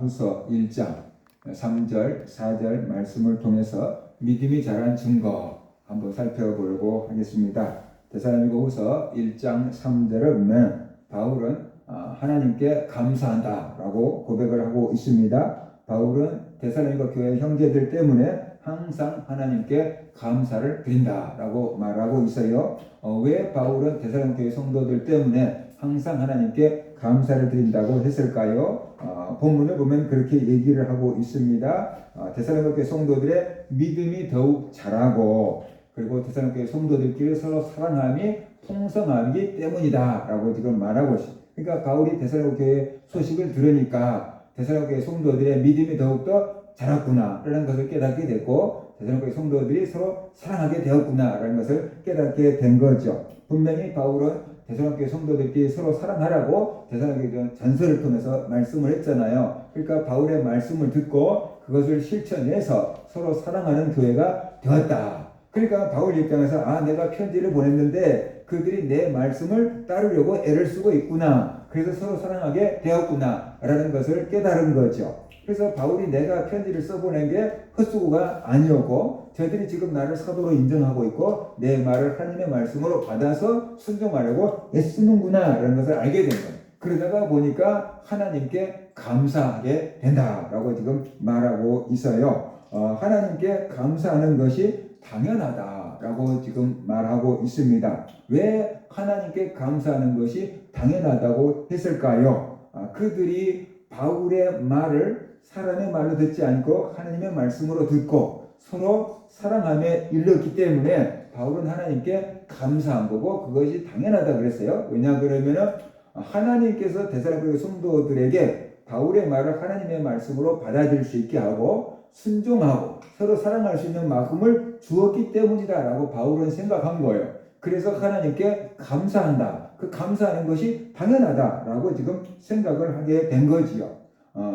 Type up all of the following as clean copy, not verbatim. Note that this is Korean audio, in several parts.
후서 1장 3절, 4절 말씀을 통해서 믿음이 자란 증거 한번 살펴보려고 하겠습니다. 데살로니가 후서 1장 3절을 보면 바울은 하나님께 감사한다라고 고백을 하고 있습니다. 바울은 데살로니가 교회 형제들 때문에 항상 하나님께 감사를 드린다라고 말하고 있어요. 왜 바울은 데살로니가 교회 성도들 때문에 항상 하나님께 감사를 드린다고 했을까요? 본문을 보면 그렇게 얘기를 하고 있습니다. 데살로니가 교회 성도들의 믿음이 더욱 자라고 그리고 데살로니가 교회 성도들끼리 서로 사랑함이 풍성하기 때문이다라고 지금 말하고 있습니다. 그러니까 바울이 데살로니가 교회 소식을 들으니까 데살로니가 교회 성도들의 믿음이 더욱더 자랐구나라는 것을 깨닫게 됐고 데살로니가 교회 성도들이 서로 사랑하게 되었구나라는 것을 깨닫게 된 거죠. 분명히 바울은 데살로니가 교회 성도들끼리 서로 사랑하라고 데살로니가 교회 전서를 통해서 말씀을 했잖아요. 그러니까 바울의 말씀을 듣고 그것을 실천해서 서로 사랑하는 교회가 되었다. 그러니까 바울 입장에서 내가 편지를 보냈는데 그들이 내 말씀을 따르려고 애를 쓰고 있구나. 그래서 서로 사랑하게 되었구나 라는 것을 깨달은 거죠. 그래서 바울이 내가 편지를 써보낸 게 헛수고가 아니었고 저들이 지금 나를 사도로 인정하고 있고 내 말을 하나님의 말씀으로 받아서 순종하려고 애쓰는구나 라는 것을 알게 된 거예요. 그러다가 보니까 하나님께 감사하게 된다라고 지금 말하고 있어요. 하나님께 감사하는 것이 당연하다라고 지금 말하고 있습니다. 왜 하나님께 감사하는 것이 당연하다고 했을까요? 그들이 바울의 말을 사람의 말로 듣지 않고 하나님의 말씀으로 듣고 서로 사랑함에 이르렀기 때문에 바울은 하나님께 감사한 거고 그것이 당연하다 그랬어요. 왜냐 그러면은 하나님께서 데살로니가 성도들에게 바울의 말을 하나님의 말씀으로 받아들일 수 있게 하고 순종하고 서로 사랑할 수 있는 마음을 주었기 때문이다라고 바울은 생각한 거예요. 그래서 하나님께 감사한다. 그 감사하는 것이 당연하다라고 지금 생각을 하게 된 거지요.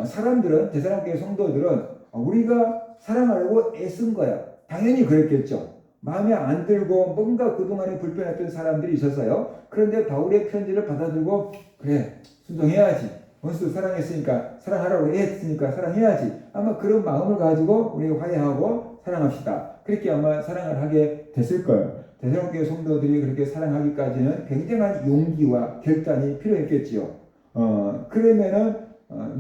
사람들은 데살로니가 성도들은 우리가 사랑하려고 애쓴 거야. 당연히 그랬겠죠. 마음에 안 들고 뭔가 그동안에 불편했던 사람들이 있었어요. 그런데 바울의 편지를 받아들고 그래 순종해야지. 원수 사랑했으니까 사랑하라고 했으니까 사랑해야지. 아마 그런 마음을 가지고 우리가 화해하고 사랑합시다. 그렇게 아마 사랑을 하게 됐을 거예요. 데살로니가 성도들이 그렇게 사랑하기까지는 굉장한 용기와 결단이 필요했겠지요. 그러면은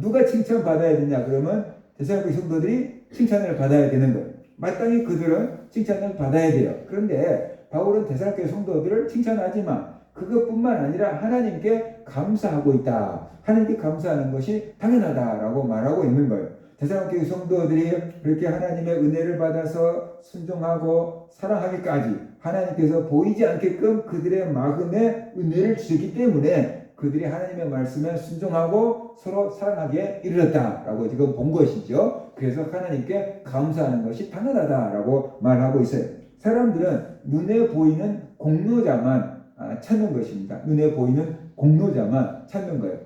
누가 칭찬받아야 되냐 그러면 데살로니가 성도들이 칭찬을 받아야 되는 거예요. 마땅히 그들은 칭찬을 받아야 돼요. 그런데 바울은 데살로니가 성도들을 칭찬하지만 그것뿐만 아니라 하나님께 감사하고 있다. 하나님께 감사하는 것이 당연하다라고 말하고 있는 거예요. 데살로니가 성도들이 그렇게 하나님의 은혜를 받아서 순종하고 사랑하기까지 하나님께서 보이지 않게끔 그들의 마음에 은혜를 주셨기 때문에 그들이 하나님의 말씀에 순종하고 서로 사랑하기에 이르렀다라고 지금 본 것이죠. 그래서 하나님께 감사하는 것이 당연하다라고 말하고 있어요. 사람들은 눈에 보이는 공로자만 찾는 것입니다. 눈에 보이는 공로자만 찾는 거예요.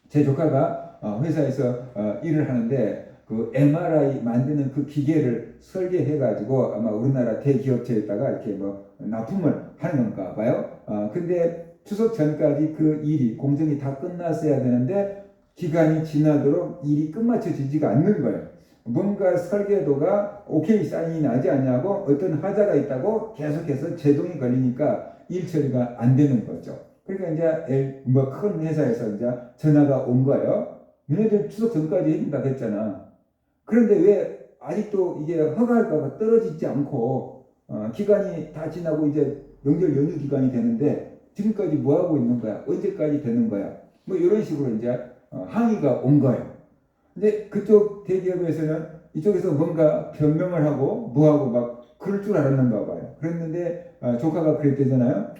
제 조카가 회사에서 일을 하는데 그 MRI 만드는 그 기계를 설계해가지고 아마 우리나라 대기업체에다가 이렇게 납품을 하는 건가 봐요. 근데 추석 전까지 그 일이 공정이 다 끝났어야 되는데 기간이 지나도록 일이 끝마쳐지지가 않는 거예요. 뭔가 설계도가 오케이 사인이 나지 않냐고 어떤 하자가 있다고 계속해서 제동이 걸리니까 일 처리가 안 되는 거죠. 그러니까 이제 큰 회사에서 이제 전화가 온 거예요. 너네들 추석 전까지 해준다 했잖아. 그런데 왜 아직도 이게 허가할까가 떨어지지 않고 기간이 다 지나고 이제 명절 연휴 기간이 되는데 지금까지 뭐 하고 있는 거야? 언제까지 되는 거야? 뭐 이런 식으로 이제 항의가 온 거예요. 근데 그쪽 대기업에서는 이쪽에서 뭔가 변명을 하고 뭐하고 막 그럴 줄 알았는가 봐요. 그랬는데 조카가 그랬대잖아요.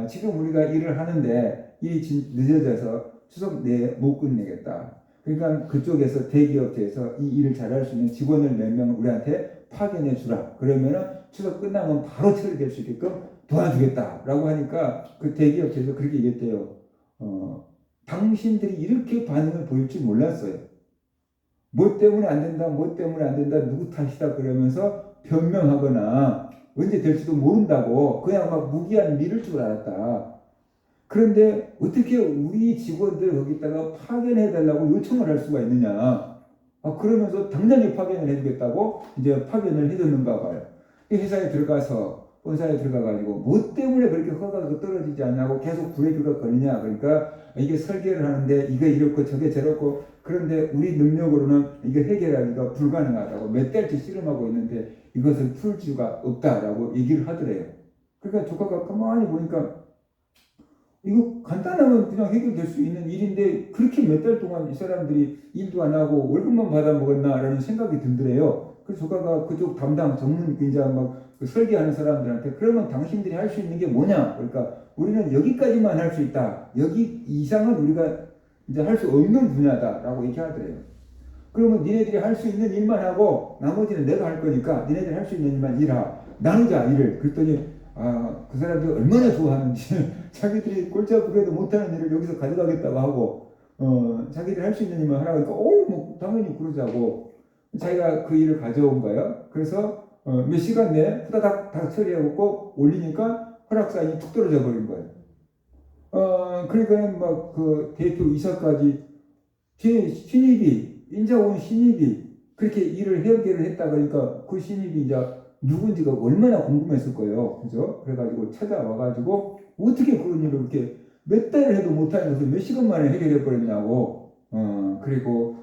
지금 우리가 일을 하는데 일이 늦어져서 추석 내에 못 끝내겠다. 그러니까 그쪽에서 대기업체에서 이 일을 잘할 수 있는 직원을 몇 명 우리한테 파견해 주라. 그러면은 추석 끝나면 바로 처리될 수 있게끔 도와주겠다라고 하니까 그 대기업체에서 그렇게 얘기했대요. 당신들이 이렇게 반응을 보일 줄 몰랐어요. 뭐 때문에 안 된다, 뭐 때문에 안 된다, 누구 탓이다 그러면서 변명하거나 언제 될지도 모른다고 그냥 막 무기한 미룰 줄 알았다. 그런데 어떻게 우리 직원들 거기다가 파견해달라고 요청을 할 수가 있느냐. 그러면서 당장에 파견을 해주겠다고 이제 파견을 해줬는가 봐요. 이 회사에 들어가서 본사에 들어가가지고 뭐 때문에 그렇게 허가가 떨어지지 않냐고 계속 구해주가 걸리냐. 그러니까 이게 설계를 하는데 이게 이렇고 저게 저렇고 그런데 우리 능력으로는 이게 해결하기가 불가능하다고 몇 달째 씨름하고 있는데 이것을 풀 수가 없다라고 얘기를 하더래요. 그러니까 조카가 가만히 보니까 이거 간단하면 그냥 해결될 수 있는 일인데 그렇게 몇 달 동안 이 사람들이 일도 안 하고 월급만 받아 먹었나라는 생각이 들더래요. 그래서 조카가 그쪽 담당 전문 이제 막그 설계하는 사람들한테 그러면 당신들이 할 수 있는 게 뭐냐? 그러니까 우리는 여기까지만 할 수 있다. 여기 이상은 우리가 이제 할 수 없는 분야다라고 얘기하더래요. 그러면 니네들이 할 수 있는 일만 하고 나머지는 내가 할 거니까 니네들이 할 수 있는 일만 일하. 나누자 일을. 그랬더니 그 사람들이 얼마나 좋아하는지 자기들이 골치 아프게도 못하는 일을 여기서 가져가겠다고 하고 자기들이 할 수 있는 일만 하라고 하니까 뭐 당연히 그러자고 자기가 그 일을 가져온 거예요. 그래서 몇 시간 내에 후다닥 다 처리하고 올리니까 허락사인이 툭 떨어져 버린 거예요. 그러니까 막 그 대표 이사까지 신입이 인자 온 신입이 그렇게 일을 해결을 했다 그러니까 그 신입이 이제 누군지가 얼마나 궁금했을 거예요. 그죠? 그래가지고 찾아와가지고 어떻게 그런 일을 이렇게 몇 달을 해도 못하는 것을 몇 시간 만에 해결해 버렸냐고. 그리고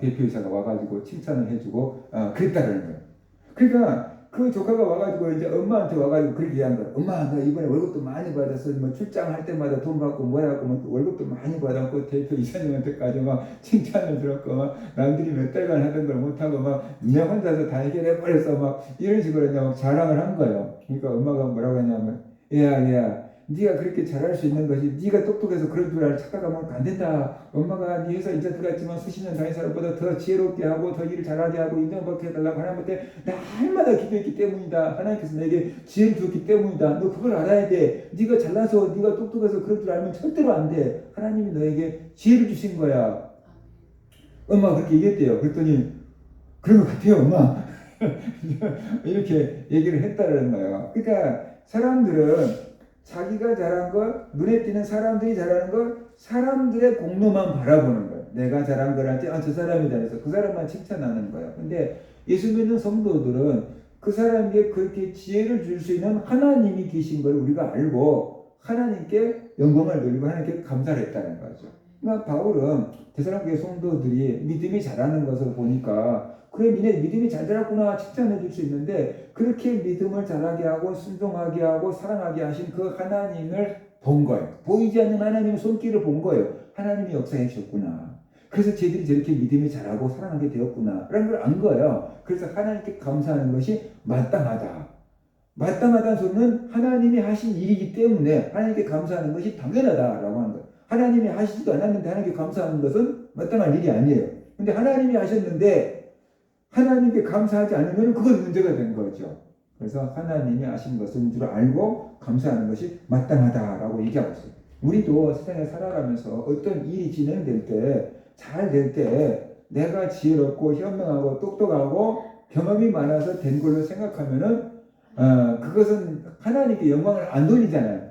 대표이사가 와가지고 칭찬을 해주고 그랬다는 거예요. 그러니까 그 조카가 와가지고 이제 엄마한테 와가지고 그렇게 얘기한 거예요. 엄마 나 이번에 월급도 많이 받았어. 뭐 출장할 때마다 돈 받고 뭐라고 뭐 월급도 많이 받았고 대표 이사님한테까지 막 칭찬을 들었고 막 남들이 몇 달간 하던 걸 못하고 막 내 혼자서 다 해결해 버렸어 막 이런 식으로 그냥 막 자랑을 한 거예요. 그러니까 엄마가 뭐라고 했냐면 야 네가 그렇게 잘할 수 있는 것이 네가 똑똑해서 그런 줄 착각하면 안 된다. 엄마가 네 회사 이제 들어갔지만 수십 년 다닌 사람보다 더 지혜롭게 하고 더 일을 잘하게 하고 인정받게 해달라고 하나님한테 날마다 기도했기 때문이다. 하나님께서 내게 지혜를 줬기 때문이다. 너 그걸 알아야 돼. 네가 잘나서 네가 똑똑해서 그런 줄 알면 절대로 안 돼. 하나님이 너에게 지혜를 주신 거야. 엄마가 그렇게 얘기했대요. 그랬더니 그런 것 같아요 엄마. 이렇게 얘기를 했다는 거예요. 그러니까 사람들은 자기가 잘한 것, 눈에 띄는 사람들이 잘하는 것, 사람들의 공로만 바라보는 거예요. 내가 잘한 거랄지, 저 사람이 잘해서 그 사람만 칭찬하는 거예요. 근데 예수 믿는 성도들은 그 사람에게 그렇게 지혜를 줄 수 있는 하나님이 계신 걸 우리가 알고 하나님께 영광을 돌리고 하나님께 감사를 했다는 거죠. 그러니까 바울은 데살로니가 성도들이 믿음이 잘하는 것을 보니까 그래 니네 믿음이 잘 자랐구나 칭찬해 줄 수 있는데 그렇게 믿음을 잘하게 하고 순종하게 하고 사랑하게 하신 그 하나님을 본 거예요. 보이지 않는 하나님의 손길을 본 거예요. 하나님이 역사해 주셨구나. 그래서 쟤들이 저렇게 믿음이 잘하고 사랑하게 되었구나 라는 걸 안 거예요. 그래서 하나님께 감사하는 것이 마땅하다. 마땅하다는 소리는 하나님이 하신 일이기 때문에 하나님께 감사하는 것이 당연하다라고 하는 거예요. 하나님이 하시지도 않았는데 하나님께 감사하는 것은 마땅한 일이 아니에요. 근데 하나님이 하셨는데 하나님께 감사하지 않으면 그건 문제가 된 거죠. 그래서 하나님이 하신 것인 줄 알고 감사하는 것이 마땅하다라고 얘기하고 있어요. 우리도 세상에 살아가면서 어떤 일이 진행될 때, 잘 될 때 내가 지혜롭고 현명하고 똑똑하고 경험이 많아서 된 걸로 생각하면은 그것은 하나님께 영광을 안 돌리잖아요.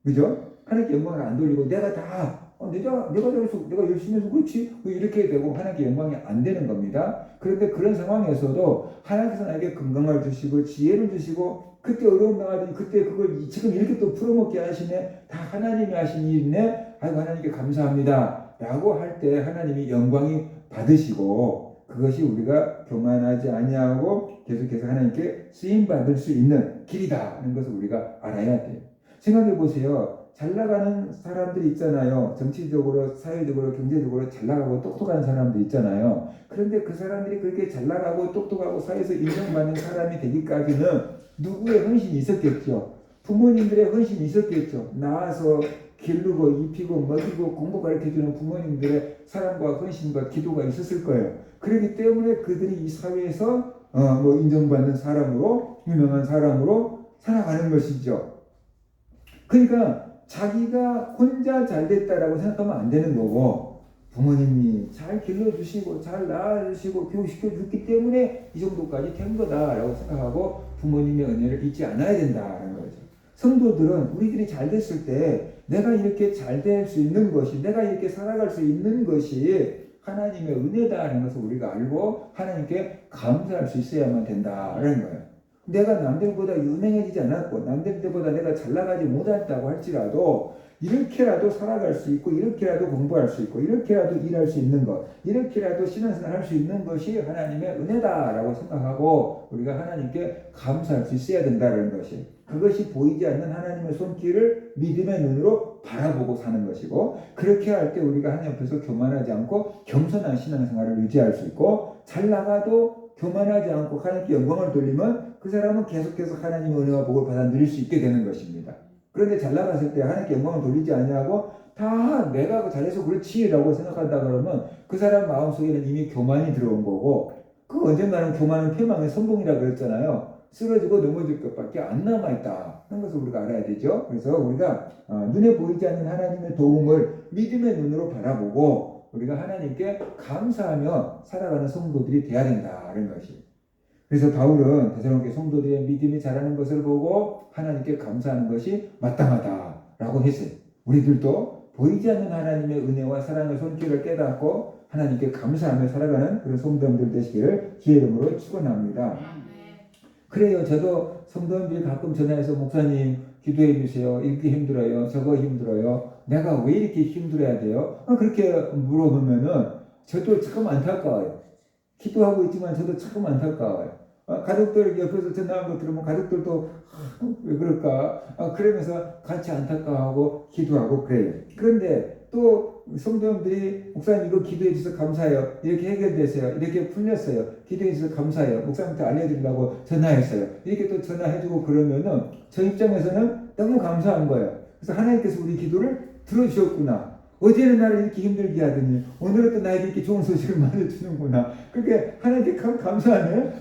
그죠? 하나님께 영광을 안 돌리고 내가 다 내가 잘해서 내가 열심히 해서 그렇지 이렇게 되고 하나님께 영광이 안 되는 겁니다. 그런데 그런 상황에서도 하나님께서 나에게 건강을 주시고 지혜를 주시고 그때 어려움 나가더니 그때 그걸 지금 이렇게 또 풀어먹게 하시네. 다 하나님이 하신 일이네. 아이고 하나님께 감사합니다 라고 할 때 하나님이 영광이 받으시고 그것이 우리가 교만하지 아니하고 계속해서 하나님께 쓰임받을 수 있는 길이다는 것을 우리가 알아야 돼요. 생각해 보세요. 잘 나가는 사람들이 있잖아요. 정치적으로, 사회적으로, 경제적으로 잘 나가고 똑똑한 사람들 있잖아요. 그런데 그 사람들이 그렇게 잘 나가고 똑똑하고 사회에서 인정받는 사람이 되기까지는 누구의 헌신이 있었겠죠. 부모님들의 헌신이 있었겠죠. 나와서 기르고 입히고 먹이고 공부 가르쳐주는 부모님들의 사랑과 헌신과 기도가 있었을 거예요. 그렇기 때문에 그들이 이 사회에서 인정받는 사람으로 유명한 사람으로 살아가는 것이죠. 그러니까 자기가 혼자 잘 됐다라고 생각하면 안 되는 거고 부모님이 잘 길러주시고 잘 낳아주시고 교육시켜줬기 때문에 이 정도까지 된 거다라고 생각하고 부모님의 은혜를 잊지 않아야 된다는 거죠. 성도들은 우리들이 잘 됐을 때 내가 이렇게 잘 될 수 있는 것이 내가 이렇게 살아갈 수 있는 것이 하나님의 은혜다라는 것을 우리가 알고 하나님께 감사할 수 있어야만 된다라는 거예요. 내가 남들보다 유명해지지 않았고 남들보다 내가 잘 나가지 못했다고 할지라도 이렇게라도 살아갈 수 있고 이렇게라도 공부할 수 있고 이렇게라도 일할 수 있는 것 이렇게라도 신앙생활 할 수 있는 것이 하나님의 은혜다라고 생각하고 우리가 하나님께 감사할 수 있어야 된다는 것이 그것이 보이지 않는 하나님의 손길을 믿음의 눈으로 바라보고 사는 것이고 그렇게 할 때 우리가 하나님 앞에서 교만하지 않고 겸손한 신앙생활을 유지할 수 있고 잘 나가도 교만하지 않고 하나님께 영광을 돌리면 그 사람은 계속해서 하나님의 은혜와 복을 받아 누릴 수 있게 되는 것입니다. 그런데 잘 나갔을 때 하나님께 영광을 돌리지 아니하고 다 내가 잘해서 그렇지라고 생각한다 그러면 그 사람 마음속에는 이미 교만이 들어온 거고 그 언젠가는 교만은 패망의 선봉이라 그랬잖아요. 쓰러지고 넘어질 것밖에 안 남아있다 하는 것을 우리가 알아야 되죠. 그래서 우리가 눈에 보이지 않는 하나님의 도움을 믿음의 눈으로 바라보고 우리가 하나님께 감사하며 살아가는 성도들이 돼야 된다는 것이. 그래서 바울은 데살로니가 성도들의 믿음이 자라는 것을 보고 하나님께 감사하는 것이 마땅하다라고 했어요. 우리들도 보이지 않는 하나님의 은혜와 사랑의 손길을 깨닫고 하나님께 감사하며 살아가는 그런 성도들 되시기를 주의 이름으로 축원합니다. 그래요. 저도 성도님들이 가끔 전화해서 목사님 기도해 주세요. 이렇게 힘들어요. 저거 힘들어요. 내가 왜 이렇게 힘들어야 돼요? 그렇게 물어보면은 저도 참 안타까워요. 기도하고 있지만 저도 참 안타까워요. 가족들 옆에서 전화한 거 들으면 가족들도 왜 그럴까? 그러면서 같이 안타까워하고 기도하고 그래요. 그런데 또 성도님들이 목사님 이거 기도해 주셔서 감사해요. 이렇게 해결됐어요. 이렇게 풀렸어요. 기도해 주셔서 감사해요. 목사님한테 알려드리려고 전화했어요. 이렇게 또 전화해주고 그러면은 저 입장에서는 너무 감사한 거예요. 그래서 하나님께서 우리 기도를 들어주셨구나. 어제는 나를 이렇게 힘들게 하더니 오늘은 또 나에게 이렇게 좋은 소식을 말해주는구나. 그렇게 하나님께 감사하네.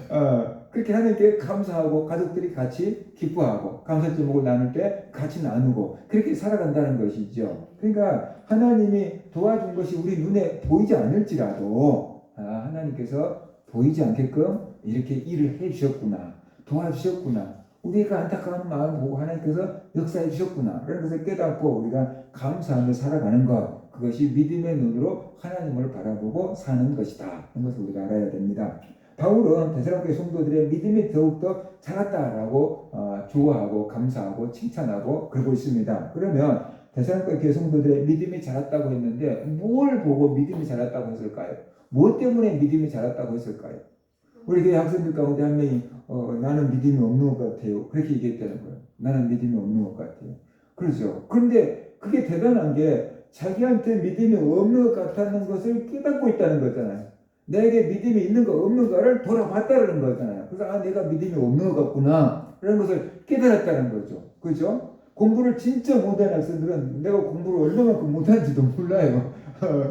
그렇게 하나님께 감사하고 가족들이 같이 기뻐하고 감사 제목을 나눌 때 같이 나누고 그렇게 살아간다는 것이죠. 그러니까 하나님이 도와준 것이 우리 눈에 보이지 않을지라도 하나님께서 보이지 않게끔 이렇게 일을 해주셨구나. 도와주셨구나. 우리가 안타까운 마음을 보고 하나님께서 역사해 주셨구나. 그런 것을 깨닫고 우리가 감사하며 살아가는 것. 그것이 믿음의 눈으로 하나님을 바라보고 사는 것이다. 이런 것을 우리가 알아야 됩니다. 바울은 데살로니가 성도들의 믿음이 더욱더 자랐다라고 좋아하고 감사하고 칭찬하고 그러고 있습니다. 그러면 데살로니가 성도들의 믿음이 자랐다고 했는데 뭘 보고 믿음이 자랐다고 했을까요? 무엇 때문에 믿음이 자랐다고 했을까요? 우리 교회 학생들 가운데 한 명이 나는 믿음이 없는 것 같아요. 그렇게 얘기했다는 거예요. 나는 믿음이 없는 것 같아요. 그렇죠. 그런데 그게 대단한 게 자기한테 믿음이 없는 것 같다는 것을 깨닫고 있다는 거잖아요. 내게 믿음이 있는 거 없는 거를 돌아봤다는 거잖아요. 그래서 내가 믿음이 없는 것 같구나 그런 것을 깨달았다는 거죠. 그렇죠? 공부를 진짜 못하는 학생들은 내가 공부를 얼마만큼 못하는지도 몰라요.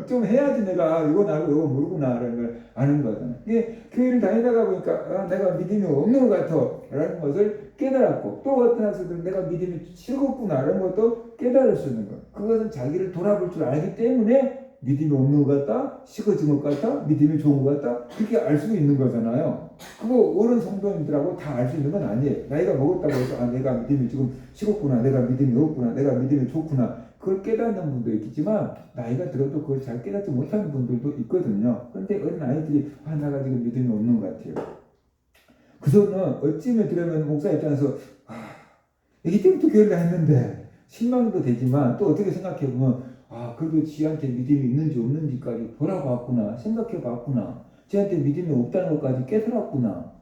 좀 해야지 내가 이건 알고 이건 모르구나 라는 걸 아는 거잖아요. 이게 교회를 다니다가 보니까 내가 믿음이 없는 것 같아 라는 것을 깨달았고 또 어떤 학생들은 내가 믿음이 식었구나 라는 것도 깨달을 수 있는 거예요. 그것은 자기를 돌아볼 줄 알기 때문에 믿음이 없는 것 같다, 식어진 것 같다, 믿음이 좋은 것 같다 그렇게 알 수 있는 거잖아요. 그거 어른 성도님들하고 다 알 수 있는 건 아니에요. 나이가 먹었다고 해서 내가 믿음이 지금 식었구나, 내가 믿음이 없구나, 내가 믿음이 좋구나 그걸 깨닫는 분도 있겠지만 나이가 들어도 그걸 잘 깨닫지 못하는 분들도 있거든요. 그런데 어린 아이들이 내가 지금 믿음이 없는 것 같아요. 그래서는 어찌면 들으면 목사 입장에서 애기 때부터 교회를 했는데 실망도 되지만 또 어떻게 생각해보면 그래도 지한테 믿음이 있는지 없는지까지 돌아봤구나, 생각해봤구나. 지한테 믿음이 없다는 것까지 깨달았구나.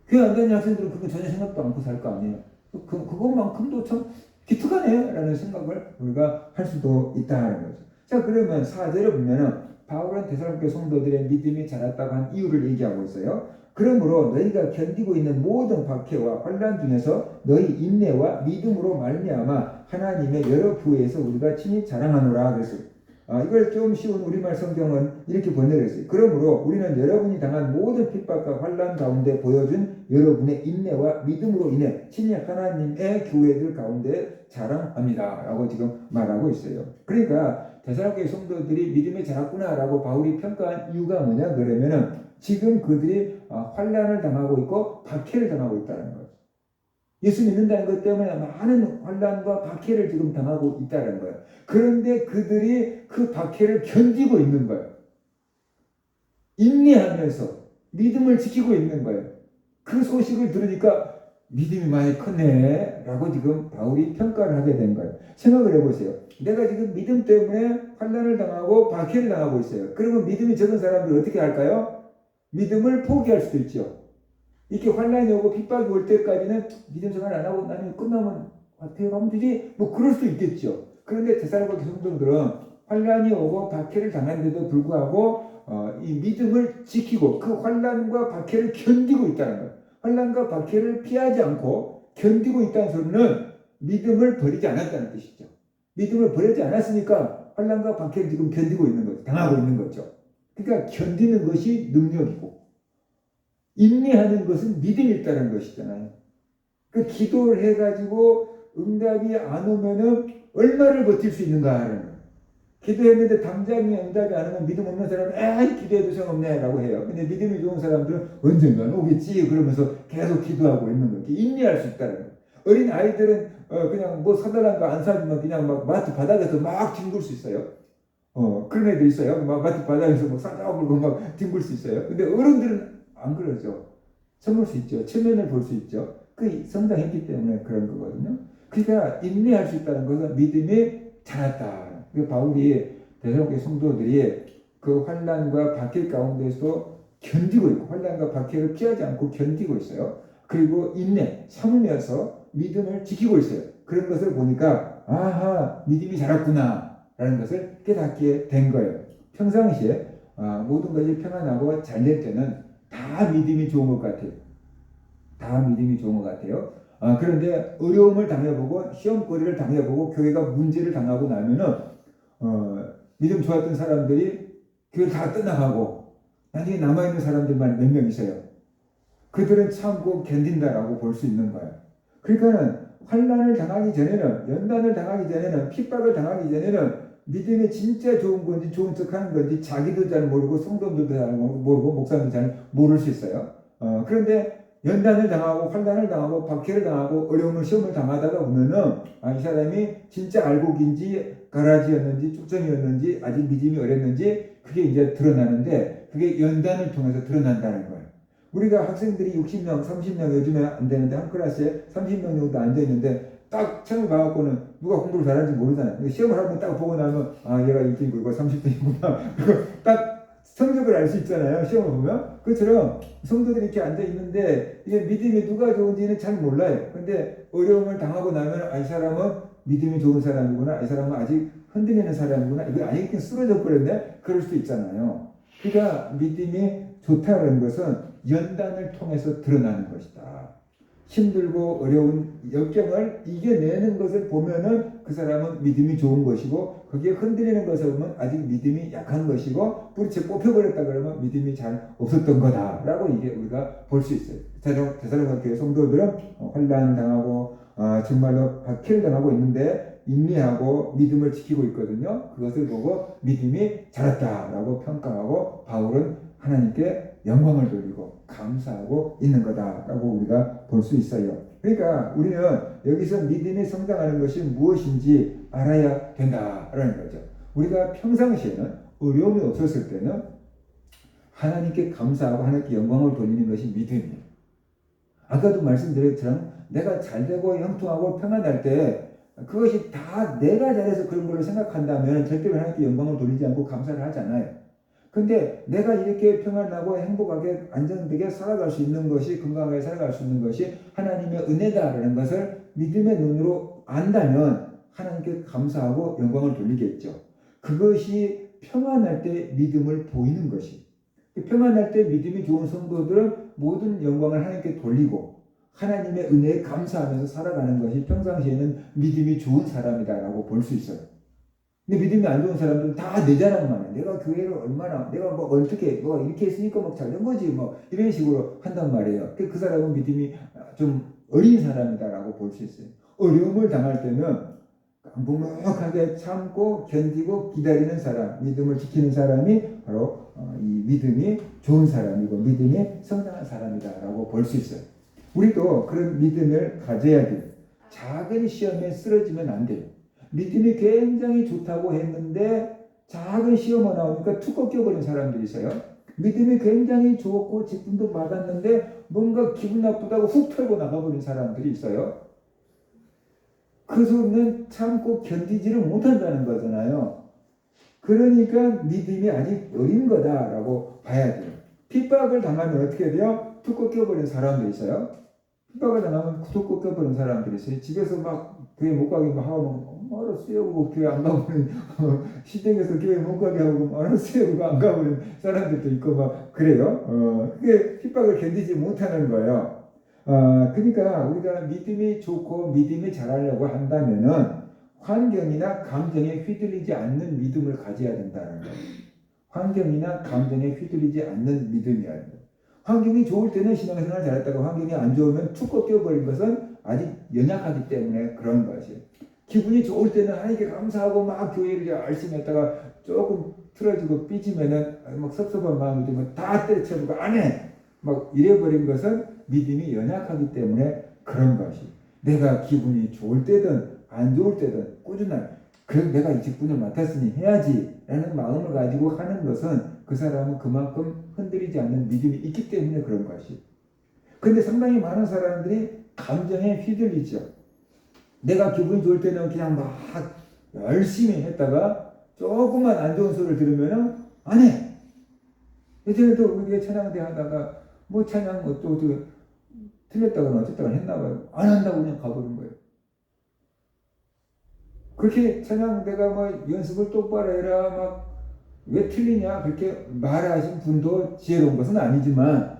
교회 안 다니는 학생들은 그건 전혀 생각도 않고 살 거 아니에요. 그것만큼도 참 기특하네 라는 생각을 우리가 할 수도 있다는 거죠. 자, 그러면 4절을 보면은 바울은 데살로니가 성도들의 믿음이 자랐다고 한 이유를 얘기하고 있어요. 그러므로 너희가 견디고 있는 모든 박해와 환난 중에서 너희 인내와 믿음으로 말미암아 하나님의 여러 부에서 우리가 친히 자랑하노라 그랬어요. 이걸 좀 쉬운 우리말 성경은 이렇게 번역했어요. 그러므로 우리는 여러분이 당한 모든 핍박과 환난 가운데 보여준 여러분의 인내와 믿음으로 인해 친히 하나님의 교회들 가운데 자랑합니다 라고 지금 말하고 있어요. 그러니까 데살로니가 성도들이 믿음이 자랐구나 라고 바울이 평가한 이유가 뭐냐 그러면은 지금 그들이 환난을 당하고 있고 박해를 당하고 있다는 거죠. 예수 믿는다는 것 때문에 많은 환난과 박해를 지금 당하고 있다는 거예요. 그런데 그들이 그 박해를 견디고 있는 거예요. 인내하면서 믿음을 지키고 있는 거예요. 그 소식을 들으니까 믿음이 많이 컸네 라고 지금 바울이 평가를 하게 된 거예요. 생각을 해보세요. 내가 지금 믿음 때문에 환난을 당하고 박해를 당하고 있어요. 그러면 믿음이 적은 사람들 어떻게 할까요? 믿음을 포기할 수도 있죠. 이렇게 환난이 오고 핍박이 올 때까지는 믿음 생활 안 하고 나는 끝나면 어떻게 가면 되지? 뭐 그럴 수도 있겠죠. 그런데 데살로니가 성도들은 환난이 오고 박해를 당하는데도 불구하고 이 믿음을 지키고 그 환난과 박해를 견디고 있다는 거예요. 환난과 박해를 피하지 않고 견디고 있다는 소리는 믿음을 버리지 않았다는 뜻이죠. 믿음을 버리지 않았으니까 환난과 박해를 지금 견디고 있는 거죠. 당하고 있는 거죠. 그러니까 견디는 것이 능력이고 인내하는 것은 믿음이 있다는 것이잖아요. 그 기도를 해가지고 응답이 안 오면은 얼마를 버틸 수 있는가 하는 거예요. 기도했는데 당장에 응답이 안 오면 믿음 없는 사람은 에이 기도해도 소용없네 라고 해요. 근데 믿음이 좋은 사람들은 언젠가는 오겠지 그러면서 계속 기도하고 있는 거예요. 인내할 수 있다는 거예요. 어린 아이들은 그냥 뭐 사달라는 거 안 사주면 그냥 막 마트 바닥에서 막 뒹굴 수 있어요. 그런 애들 있어요. 막 마트 바닥에서 뭐 사자고 물고 막 뒹굴 수 있어요. 근데 어른들은 안 그러죠. 참을 수 있죠. 체면을 볼 수 있죠. 그 성장했기 때문에 그런 거거든요. 그러니까 인내할 수 있다는 것은 믿음이 자랐다. 바울이 데살로니가 성도들이 그 환난과 박해 가운데서 견디고 있고 환난과 박해를 피하지 않고 견디고 있어요. 그리고 인내, 참으면서 믿음을 지키고 있어요. 그런 것을 보니까 아하 믿음이 자랐구나 라는 것을 깨닫게 된 거예요. 평상시에 모든 것이 평안하고 잘 될 때는 다 믿음이 좋은 것 같아요. 다 믿음이 좋은 것 같아요. 그런데 어려움을 당해보고 시험거리를 당해보고 교회가 문제를 당하고 나면은 믿음 좋았던 사람들이 교회 다 떠나가고 나중에 남아있는 사람들만 몇 명 있어요. 그들은 참고 견딘다라고 볼 수 있는 거예요. 그러니까는 환난을 당하기 전에는 연단을 당하기 전에는 핍박을 당하기 전에는 믿음이 진짜 좋은 건지 좋은 척하는 건지 자기도 잘 모르고 성도들도 잘 모르고 목사님도 잘 모를 수 있어요. 그런데 연단을 당하고 환난을 당하고 박해를 당하고 어려움을 시험을 당하다가 보면은 이 사람이 진짜 알곡인지 가라지였는지 쭉정이었는지 아직 믿음이 어렸는지 그게 이제 드러나는데 그게 연단을 통해서 드러난다는 거예요. 우리가 학생들이 60명, 30명 요즘에 안 되는데 한 클래스에 30명 정도 앉아있는데 딱 처음에 봐갖고는 누가 공부를 잘하는지 모르잖아요. 시험을 한번 딱 보고 나면 얘가 1등이고 30등이구나. 딱 성적을 알 수 있잖아요. 시험을 보면. 그처럼 성도들이 이렇게 앉아있는데 이게 믿음이 누가 좋은지는 잘 몰라요. 근데 어려움을 당하고 나면 이 사람은 믿음이 좋은 사람이구나. 이 사람은 아직 흔들리는 사람이구나. 이거 아니 그냥 쓰러져 버렸네. 그럴 수도 있잖아요. 그러니까 믿음이 좋다는 것은 연단을 통해서 드러나는 것이다. 힘들고 어려운 역경을 이겨내는 것을 보면은 그 사람은 믿음이 좋은 것이고 거기에 흔들리는 것을 보면 아직 믿음이 약한 것이고 뿌리채 뽑혀버렸다 그러면 믿음이 잘 없었던 거다라고 이게 우리가 볼 수 있어요. 데살로니가 교회 성도들은 환난 당하고 정말로 박해를 당하고 있는데 인내하고 믿음을 지키고 있거든요. 그것을 보고 믿음이 자랐다라고 평가하고 바울은 하나님께 영광을 돌리고 감사하고 있는 거다라고 우리가 볼 수 있어요. 그러니까 우리는 여기서 믿음이 성장하는 것이 무엇인지 알아야 된다라는 거죠. 우리가 평상시에는 어려움이 없었을 때는 하나님께 감사하고 하나님께 영광을 돌리는 것이 믿음이에요. 아까도 말씀드렸처럼 내가 잘되고 형통하고 평안할 때 그것이 다 내가 잘해서 그런 걸로 생각한다면 절대로 하나님께 영광을 돌리지 않고 감사를 하지 않아요. 근데 내가 이렇게 평안하고 행복하게 안정되게 살아갈 수 있는 것이 건강하게 살아갈 수 있는 것이 하나님의 은혜다라는 것을 믿음의 눈으로 안다면 하나님께 감사하고 영광을 돌리겠죠. 그것이 평안할 때 믿음을 보이는 것이. 평안할 때 믿음이 좋은 성도들은 모든 영광을 하나님께 돌리고 하나님의 은혜에 감사하면서 살아가는 것이 평상시에는 믿음이 좋은 사람이다라고 볼 수 있어요. 근데 믿음이 안 좋은 사람들은 다 내 자랑만 해. 내가 교회를 얼마나, 내가 뭐 어떻게, 뭐 이렇게 했으니까 막 잘 된 거지, 뭐 이런 식으로 한단 말이에요. 그 사람은 믿음이 좀 어린 사람이다라고 볼 수 있어요. 어려움을 당할 때는 묵묵하게 참고 견디고 기다리는 사람, 믿음을 지키는 사람이 바로 이 믿음이 좋은 사람이고 믿음이 성장한 사람이다라고 볼 수 있어요. 우리도 그런 믿음을 가져야 돼요. 작은 시험에 쓰러지면 안 돼요. 믿음이 굉장히 좋다고 했는데 작은 시험이 나오니까 툭 꺾여버린 사람들이 있어요. 믿음이 굉장히 좋고 직분도 받았는데 뭔가 기분 나쁘다고 훅 털고 나가버린 사람들이 있어요. 그 소리는 참고 견디지를 못한다는 거잖아요. 그러니까 믿음이 아직 어린 거다라고 봐야 돼요. 핍박을 당하면 어떻게 돼요? 툭 꺾여버린 사람들이 있어요. 핍박을 당하면 툭 꺾여버린 사람들이 있어요. 집에서 막 교회 못 가게 하고 알았어요 하고 교회 안 가버린 시댁에서 교회 못 가게 하고 알았어요 하고 안 가버린 사람들도 있고 막 그래요. 그게 핍박을 견디지 못하는 거예요. 그러니까 우리가 믿음이 좋고 믿음이 잘하려고 한다면은 환경이나 감정에 휘둘리지 않는 믿음을 가져야 된다는 거예요. 환경이나 감정에 휘둘리지 않는 믿음이야. 환경이 좋을 때는 신앙생활 잘했다가 환경이 안 좋으면 툭 꺾여버린 것은 아직 연약하기 때문에 그런 것이에요. 기분이 좋을 때는 하나님께 감사하고 막 교회를 열심히 했다가 조금 틀어지고 삐지면은 막 섭섭한 마음이 들면 다 때려쳐보고 안 해! 막 이래버린 것은 믿음이 연약하기 때문에 그런 것이. 내가 기분이 좋을 때든 안 좋을 때든 꾸준한 그래도 내가 이 직분을 맡았으니 해야지 라는 마음을 가지고 하는 것은 그 사람은 그만큼 흔들리지 않는 믿음이 있기 때문에 그런 것이. 근데 상당히 많은 사람들이 감정에 휘둘리죠. 내가 기분이 좋을 때는 그냥 막 열심히 했다가 조금만 안 좋은 소리를 들으면은 안 해. 예전에도 우리가 찬양대 하다가 뭐 찬양 또 틀렸다거나 어쨌다거나 했나 봐요. 안 한다고 그냥 가버린 거예요. 그렇게 찬양대가 뭐 연습을 똑바로 해라 막 왜 틀리냐 그렇게 말하신 분도 지혜로운 것은 아니지만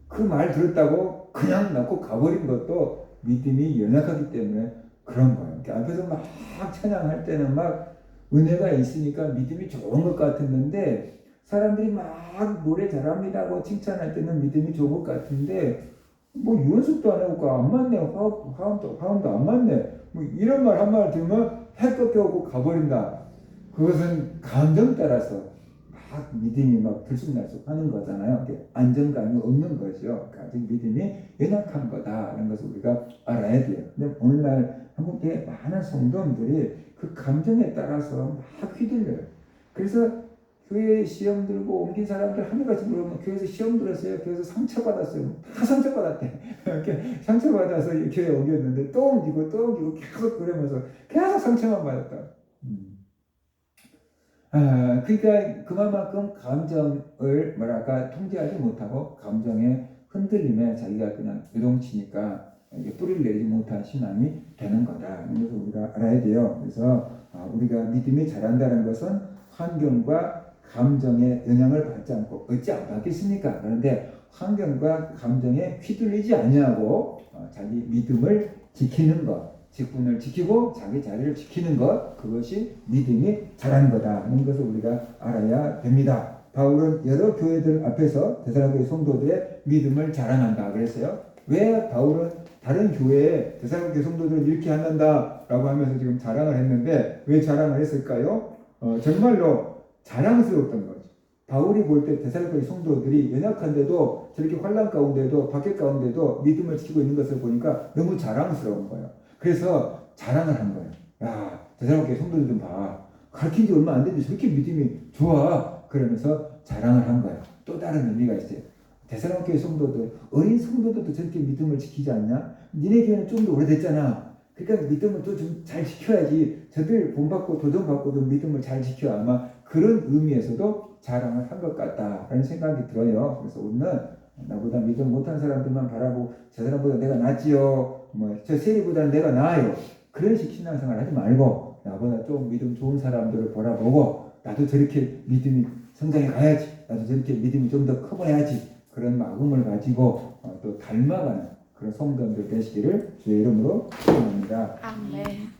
그 말 들었다고 그냥 놓고 가버린 것도 믿음이 연약하기 때문에 그런 거예요. 그러니까 앞에서 막 찬양할 때는 막 은혜가 있으니까 믿음이 좋은 것 같았는데 사람들이 막 노래 잘합니다고 칭찬할 때는 믿음이 좋은 것 같은데 뭐 연습도 안 해보고 안 맞네 화음도 안 맞네 뭐 이런 말 한 말 들으면 해 꺾여오고 가버린다. 그것은 감정 따라서 막 믿음이 막 들쑥날쑥 하는 거잖아요. 안정감이 없는 거죠. 아직 믿음이 연약한 거다라는 것을 우리가 알아야 돼요. 근데 오늘날 한국에 많은 성도들이 그 감정에 따라서 막 휘둘려요. 그래서 교회 시험 들고 옮긴 사람들 하나같이 물어보면 교회에서 시험 들었어요. 교회에서 상처받았어요. 다 상처받았대. 이렇게 상처받아서 교회에 옮겼는데 또 옮기고 계속 그러면서 계속 상처만 받았다. 그러니까 그만큼 감정을 통제하지 못하고 감정의 흔들림에 자기가 그냥 요동치니까 뿌리를 내리지 못한 신앙이 되는 거다. 이것을 우리가 알아야 돼요. 그래서 우리가 믿음이 자란다는 것은 환경과 감정의 영향을 받지 않고 어찌 안 받겠습니까? 그런데 환경과 감정에 휘둘리지 아니하고 자기 믿음을 지키는 것, 직분을 지키고 자기 자리를 지키는 것, 그것이 믿음이 자라는 거다 하는 것을 우리가 알아야 됩니다. 바울은 여러 교회들 앞에서 데살로니가 성도들의 믿음을 자랑한다 그랬어요. 왜 바울은 다른 교회에 데살로니가 성도들을 이렇게 한다라고 하면서 지금 자랑을 했는데 왜 자랑을 했을까요? 정말로 자랑스러웠던 거죠. 바울이 볼 때 데살로니가 성도들이 연약한데도 저렇게 환난 가운데도 박해 가운데도 믿음을 지키고 있는 것을 보니까 너무 자랑스러운 거예요. 그래서 자랑을 한 거예요. 야, 데살로니가 성도들 좀 봐. 가르친 지 얼마 안 됐는데 저렇게 믿음이 좋아. 그러면서 자랑을 한 거예요. 또 다른 의미가 있어요. 데살로니가 성도들, 어린 성도들도 저렇게 믿음을 지키지 않냐? 니네 교회는 좀 더 오래됐잖아. 그러니까 믿음을 또 좀 잘 지켜야지. 저들 본받고 도전받고도 믿음을 잘 지켜. 아마 그런 의미에서도 자랑을 한 것 같다라는 생각이 들어요. 그래서 오늘은 나보다 믿음 못한 사람들만 바라보고 저 사람보다 내가 낫지요. 저 세리보다는 내가 나아요. 그런 식 신앙생활 하지 말고 나보다 좀 믿음 좋은 사람들을 바라보고 나도 저렇게 믿음이 성장해 가야지. 나도 저렇게 믿음이 좀 더 커봐야지. 그런 마음을 가지고 또 닮아가는 그런 성도들 되시기를 주의 이름으로 축원합니다. 아멘.